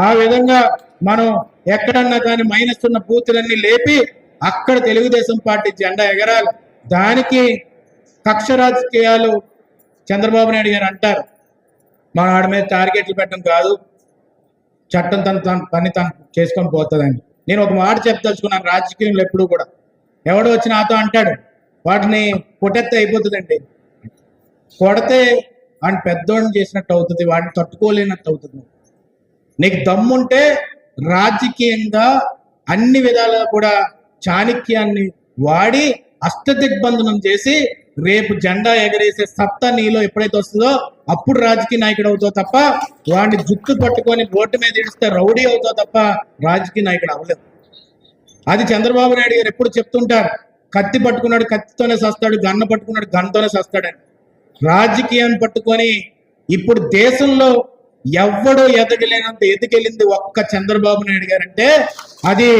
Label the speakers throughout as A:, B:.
A: ఆ విధంగా మనం ఎక్కడన్నా కానీ మైనస్ ఉన్న బూతులన్నీ లేపి అక్కడ తెలుగుదేశం పార్టీ జెండా ఎగరాలి. దానికి కక్ష రాజకీయాలు చంద్రబాబు నాయుడు గారు అంటారు, మన వాడి మీద టార్గెట్లు పెట్టడం కాదు, చట్టం తన పని తను చేసుకొని పోతుందండి. నేను ఒక మాట చెప్పదలుచుకున్నాను, రాజకీయంలో ఎప్పుడు కూడా ఎవడో వచ్చి నాతో అంటాడు వాటిని కొట్టెత్తే అయిపోతుందండి, కొడితే వాడిని పెద్దోడిని చేసినట్టు అవుతుంది, వాడిని తట్టుకోలేనట్టు అవుతుంది. నీకు దమ్ముంటే రాజకీయంగా అన్ని విధాలుగా కూడా చాణక్యాన్ని వాడి అష్టదిగ్బంధనం చేసి రేపు జెండా ఎగరేసే సత్తా నీలో ఎప్పుడైతే వస్తుందో అప్పుడు రాజకీయ నాయకుడు అవుతావు తప్ప, వాడిని జుట్టు పట్టుకొని రోడ్డు మీద ఇడిస్తే రౌడీ అవుతావు తప్ప రాజకీయ నాయకుడు అవ్వలేదు. అది చంద్రబాబు నాయుడు గారు ఎప్పుడు చెప్తుంటారు, కత్తి పట్టుకున్నాడు కత్తితోనే సస్తాడు, గన్ను పట్టుకున్నాడు గన్నుతోనే సస్తాడని. రాజకీయాన్ని పట్టుకొని ఇప్పుడు దేశంలో ఎవ్వడూ ఎదగలేనంత ఎదికెళ్ళింది ఒక్క చంద్రబాబు నాయుడు గారు. అంటే అది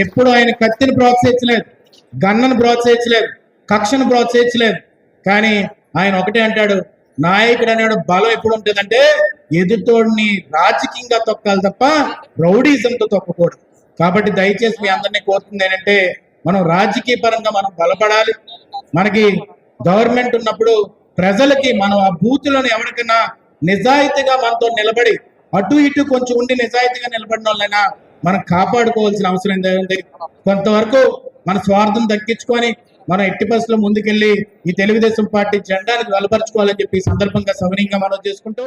A: ఎప్పుడు ఆయన కత్తిని ప్రోత్సహించలేదు, గన్నను ప్రోత్సహించలేదు, కక్షను ప్రోత్సహించలేదు. కానీ ఆయన ఒకటే అంటాడు, నాయకుడు అనేవాడు బలం ఎప్పుడు ఉంటుందంటే ఎదుటోడిని రాజకీయంగా తొక్కాలి తప్ప రౌడీజంతో తొక్కకూడదు. కాబట్టి దయచేసి మీ అందరినీ కోరుతుంది ఏంటంటే మనం రాజకీయ పరంగా మనం బలపడాలి. మనకి గవర్నమెంట్ ఉన్నప్పుడు ప్రజలకి మనం ఆ బూతులను ఎవరికైనా నిజాయితీగా మనతో నిలబడి అటు ఇటు కొంచెం ఉండి నిజాయితీగా నిలబడిన వాళ్ళైనా మనం కాపాడుకోవాల్సిన అవసరం ఏంటంటే కొంతవరకు మన స్వార్థం దక్కించుకొని మనం ఎట్టి పరిస్థితుల్లో ముందుకెళ్ళి ఈ తెలుగుదేశం పార్టీ జెండాని బలపరచుకోవాలని చెప్పి ఈ సందర్భంగా సవినీయంగా మనం చేసుకుంటూ